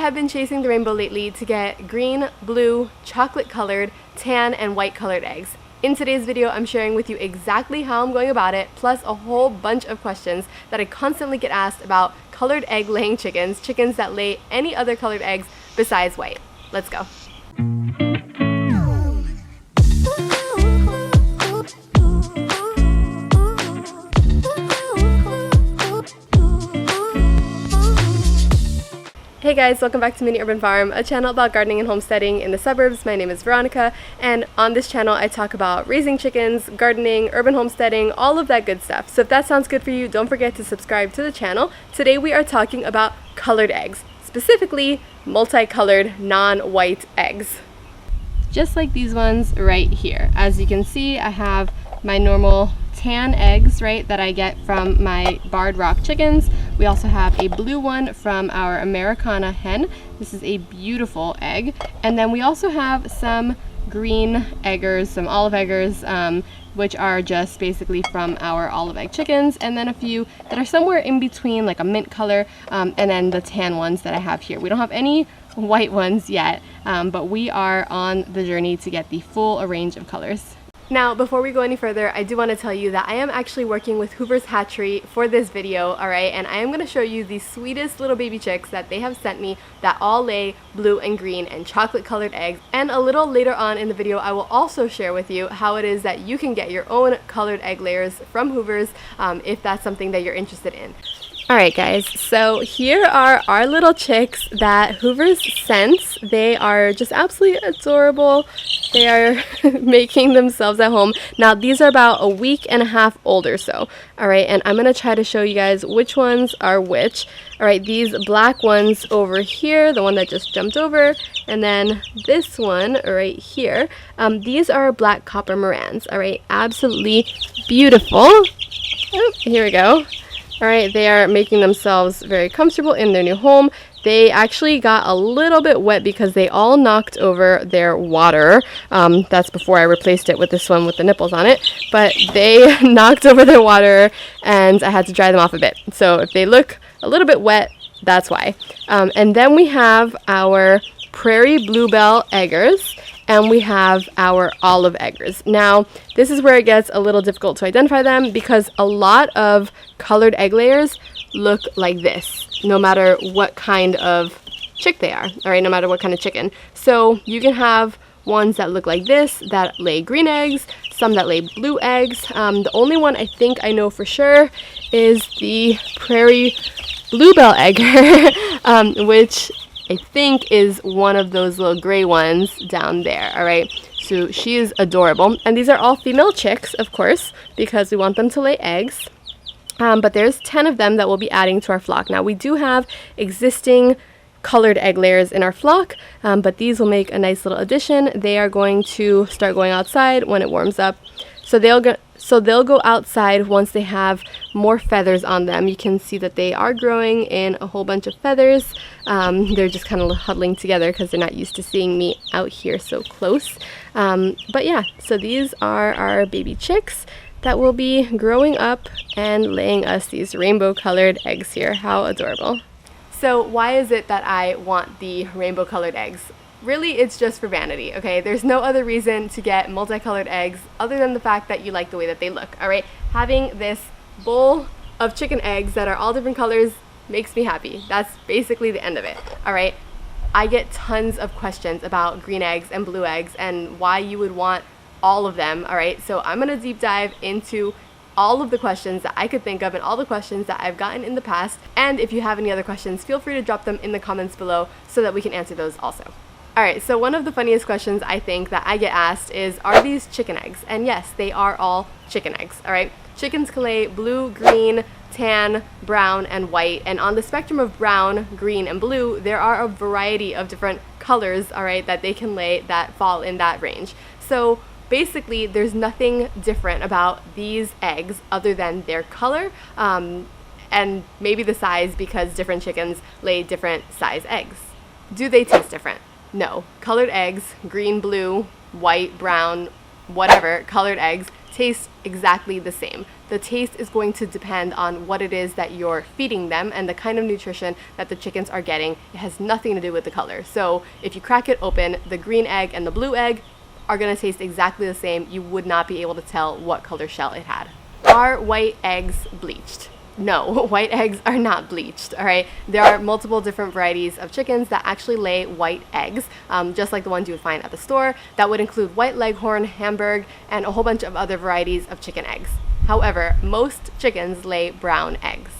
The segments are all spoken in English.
have been chasing the rainbow lately to get green, blue, chocolate colored, tan, and white colored eggs. In today's video, I'm sharing with you exactly how I'm going about it, plus a whole bunch of questions that I constantly get asked about colored egg laying chickens, chickens that lay any other colored eggs besides white. Let's go. Hey guys, welcome back to Mini Urban Farm, a channel about gardening and homesteading in the suburbs. My name is Veronica, and on this channel I talk about raising chickens, gardening, urban homesteading, all of that good stuff. So if that sounds good for you, don't forget to subscribe to the channel. Today we are talking about colored eggs, specifically multicolored, non-white eggs. Just like these ones right here. As you can see, I have my normal tan eggs, right, that I get from my barred rock chickens. We also have a blue one from our Americana hen. This is a beautiful egg. And then we also have some green eggers, some olive eggers, which are just basically from our olive egg chickens, and then a few that are somewhere in between, like a mint color, and then the tan ones that I have here. We don't have any white ones yet, but we are on the journey to get the full range of colors. Now, before we go any further, I do want to tell you that I am actually working with Hoovers Hatchery for this video, alright? And I am going to show you the sweetest little baby chicks that they have sent me that all lay blue and green and chocolate colored eggs. And a little later on in the video, I will also share with you how it is that you can get your own colored egg layers from Hoovers if that's something that you're interested in. Alright guys, so here are our little chicks that Hoovers sent. They are just absolutely adorable. They are making themselves at home. Now these are about a week and a half old or so. Alright, and I'm going to try to show you guys which ones are which. Alright, these black ones over here, the one that just jumped over, and then this one right here. These are black copper Morans. Alright, absolutely beautiful. Oh, here we go. Alright, they are making themselves very comfortable in their new home. They actually got a little bit wet because they all knocked over their water. That's before I replaced it with this one with the nipples on it. But they knocked over their water and I had to dry them off a bit. So if they look a little bit wet, that's why. And then we have our prairie bluebell eggers. And we have our olive eggers. Now, this is where it gets a little difficult to identify them because a lot of colored egg layers look like this, no matter what kind of chick they are, all right, no matter what kind of chicken. So you can have ones that look like this, that lay green eggs, some that lay blue eggs. The only one I think I know for sure is the prairie bluebell egger, which I think is one of those little gray ones down there, alright? So she is adorable. And these are all female chicks, of course, because we want them to lay eggs. But there's 10 of them that we'll be adding to our flock. Now, we do have existing colored egg layers in our flock, but these will make a nice little addition. They are going to start going outside when it warms up. So they'll go outside once they have more feathers on them. You can see that they are growing in a whole bunch of feathers. They're just kind of huddling together because they're not used to seeing me out here so close. But yeah, so these are our baby chicks that will be growing up and laying us these rainbow colored eggs here. How adorable. So why is it that I want the rainbow colored eggs? Really, it's just for vanity, okay? There's no other reason to get multicolored eggs other than the fact that you like the way that they look, all right? Having this bowl of chicken eggs that are all different colors makes me happy. That's basically the end of it, all right? I get tons of questions about green eggs and blue eggs and why you would want all of them, all right? So I'm gonna deep dive into all of the questions that I could think of and all the questions that I've gotten in the past. And if you have any other questions, feel free to drop them in the comments below so that we can answer those also. Alright, so one of the funniest questions I think that I get asked is, are these chicken eggs? And yes, they are all chicken eggs, alright? Chickens can lay blue, green, tan, brown, and white. And on the spectrum of brown, green, and blue, there are a variety of different colors, alright, that they can lay that fall in that range. So basically, there's nothing different about these eggs other than their color and maybe the size because different chickens lay different size eggs. Do they taste different? No. Colored eggs, green, blue, white, brown, whatever, colored eggs taste exactly the same. the taste is going to depend on what it is that you're feeding them and the kind of nutrition that the chickens are getting. It has nothing to do with the color. So if you crack it open, the green egg and the blue egg are going to taste exactly the same. You would not be able to tell what color shell it had. Are white eggs bleached? No, white eggs are not bleached, all right? There are multiple different varieties of chickens that actually lay white eggs, just like the ones you would find at the store. That would include white leghorn, Hamburg, and a whole bunch of other varieties of chicken eggs. However, most chickens lay brown eggs.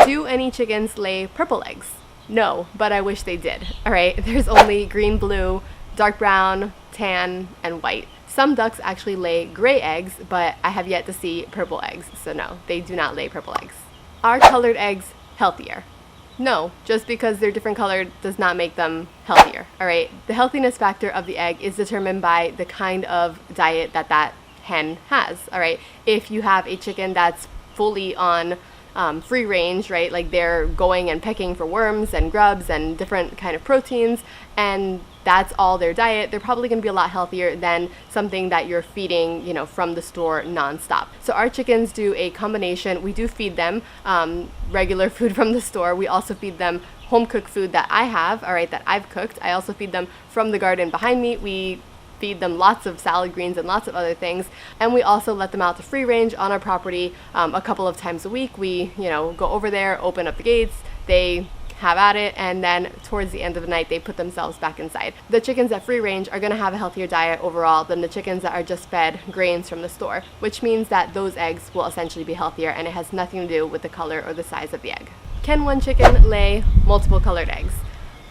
Do any chickens lay purple eggs? No, but I wish they did, all right? There's only green, blue, dark brown, tan, and white. Some ducks actually lay gray eggs, but I have yet to see purple eggs, so no, they do not lay purple eggs. Are colored eggs healthier? No, just because they're different colored does not make them healthier, all right? The healthiness factor of the egg is determined by the kind of diet that that hen has, all right? If you have a chicken that's fully on free range, right? Like they're going and pecking for worms and grubs and different kind of proteins, and that's all their diet, they're probably going to be a lot healthier than something that you're feeding, you know, from the store nonstop. So our chickens do a combination. We do feed them regular food from the store. We also feed them home cooked food that I have, all right, that I've cooked. I also feed them from the garden behind me. We feed them lots of salad greens and lots of other things, and we also let them out to free range on our property a couple of times a week. We, you know, go over there, open up the gates, they have at it, and then towards the end of the night they put themselves back inside. The chickens at free range are going to have a healthier diet overall than the chickens that are just fed grains from the store, which means that those eggs will essentially be healthier, and it has nothing to do with the color or the size of the egg. Can one chicken lay multiple colored eggs?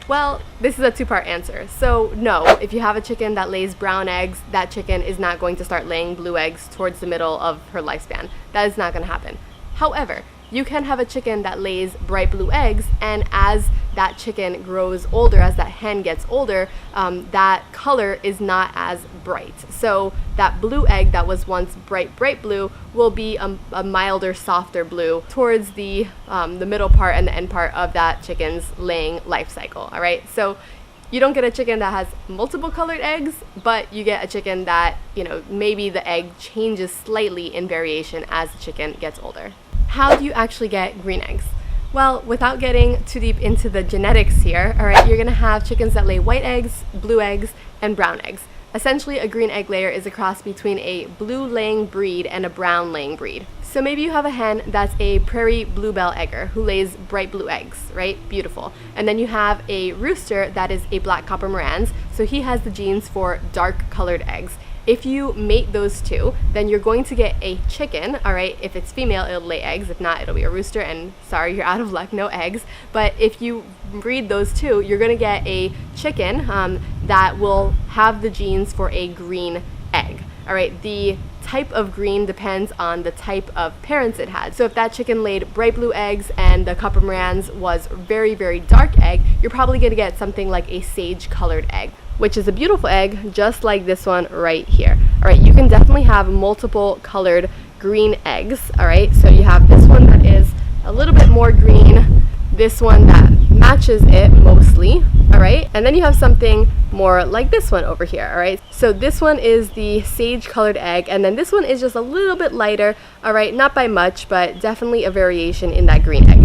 Well, this is a two-part answer. So no, if you have a chicken that lays brown eggs, that chicken is not going to start laying blue eggs towards the middle of her lifespan. That is not going to happen. However, you can have a chicken that lays bright blue eggs, and as that chicken grows older, as that hen gets older, that color is not as bright. So that blue egg that was once bright blue will be a milder, softer blue towards the middle part and the end part of that chicken's laying life cycle, all right? So you don't get a chicken that has multiple colored eggs, but you get a chicken that, you know, maybe the egg changes slightly in variation as the chicken gets older. How do you actually get green eggs? Well, without getting too deep into the genetics here, all right, you're going to have chickens that lay white eggs, blue eggs, and brown eggs. Essentially, a green egg layer is a cross between a blue laying breed and a brown laying breed. So maybe you have a hen that's a prairie bluebell egger who lays bright blue eggs, right? Beautiful. And then you have a rooster that is a black copper Marans, so he has the genes for dark colored eggs. If you mate those two, then you're going to get a chicken, all right? If it's female, it'll lay eggs. If not, it'll be a rooster, and sorry, you're out of luck, no eggs. But if you breed those two, you're gonna get a chicken that will have the genes for a green egg, all right? The type of green depends on the type of parents it had. So if that chicken laid bright blue eggs and the copper Marans was very, very dark egg, you're probably gonna get something like a sage colored egg, which is a beautiful egg, just like this one right here. All right, you can definitely have multiple colored green eggs, all right? So you have this one that is a little bit more green, this one that matches it mostly, all right? And then you have something more like this one over here, all right? So this one is the sage colored egg, and then this one is just a little bit lighter, all right? Not by much, but definitely a variation in that green egg.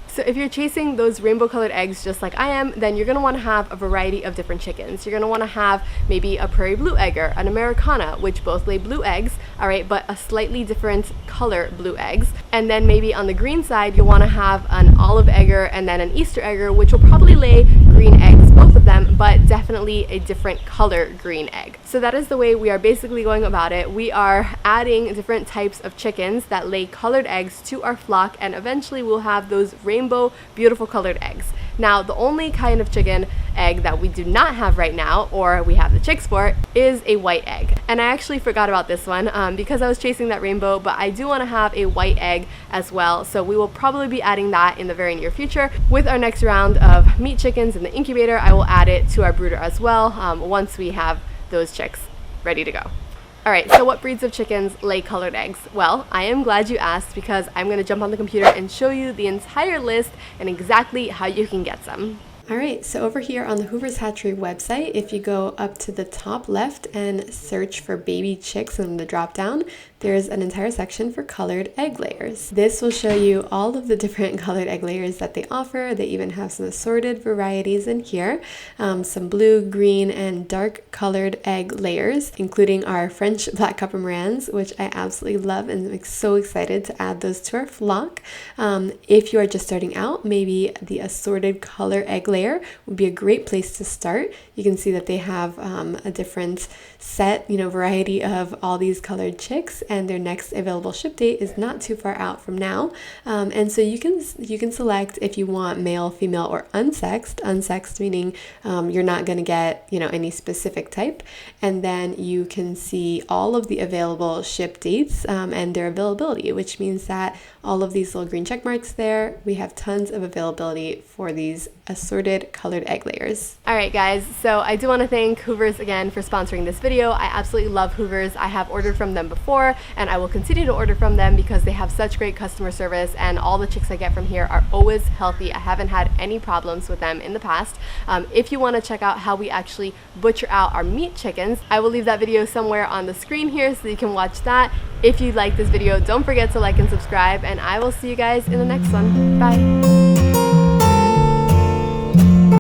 So if you're chasing those rainbow colored eggs just like I am, then you're going to want to have a variety of different chickens. You're going to want to have maybe a prairie blue egger, an Americana, which both lay blue eggs, all right, but a slightly different color blue eggs. And then maybe on the green side, you'll want to have an olive egger and then an Easter egger, which will probably lay green eggs, both of them, but definitely a different color green egg. So that is the way we are basically going about it. We are adding different types of chickens that lay colored eggs to our flock, and eventually we'll have those rainbow, beautiful colored eggs. Now, the only kind of chicken egg that we do not have right now, or we have the chicks for, is a white egg. And I actually forgot about this one because I was chasing that rainbow, but I do want to have a white egg as well. So we will probably be adding that in the very near future. With our next round of meat chickens in the incubator, I will add it to our brooder as well once we have those chicks ready to go. All right, so what breeds of chickens lay colored eggs? Well, I am glad you asked because I'm going to jump on the computer and show you the entire list and exactly how you can get some. All Alright, so over here on the Hoovers Hatchery website, if you go up to the top left and search for baby chicks in the drop down, there's an entire section for colored egg layers. This will show you all of the different colored egg layers that they offer. They even have some assorted varieties in here, some blue, green, and dark colored egg layers, including our French black copper Morans, which I absolutely love and I'm so excited to add those to our flock. If you are just starting out, maybe the assorted color egg layer would be a great place to start. You can see that they have a different set, variety of all these colored chicks, and their next available ship date is not too far out from now. And so you can select if you want male, female, or unsexed. Unsexed meaning you're not going to get any specific type, and then you can see all of the available ship dates and their availability, which means that all of these little green check marks there, we have tons of availability for these assorted colored egg layers. Alright guys, so I do want to thank Hoovers again for sponsoring this video. I absolutely love Hoovers. I have ordered from them before and I will continue to order from them because they have such great customer service, and all the chicks I get from here are always healthy. I haven't had any problems with them in the past. If you want to check out how we actually butcher out our meat chickens, I will leave that video somewhere on the screen here so you can watch that. If you like this video, don't forget to like and subscribe, and I will see you guys in the next one. Bye!